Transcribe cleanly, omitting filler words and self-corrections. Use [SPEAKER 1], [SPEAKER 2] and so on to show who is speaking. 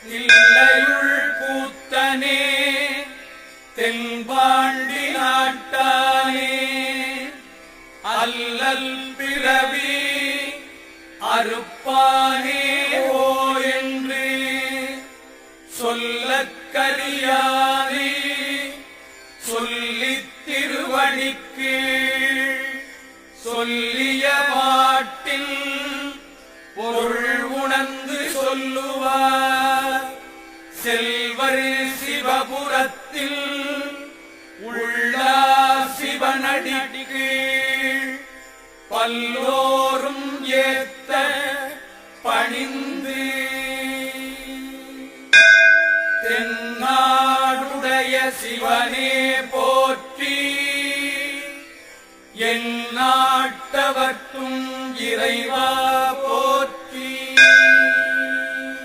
[SPEAKER 1] தில்லையுள் கூத்தனே தென்பாண்டி நாட்டானே அல்லல் பிறவி அறுப்பானே ஓ என்று சொல்லக்கரியானே சொல்லித் திருவடிக்கு சொல்லிய பாட்டில் பொருள் உணர்ந்து சொல்லுவார் செல்வர் சிவபுரத்தில் உள்ளார் சிவனடிக்கு பல்லோரும் ஏத்த பணிந்து தென்னாடுடைய சிவனே போற்றி என் நாட்டவர்க்கும் இறைவா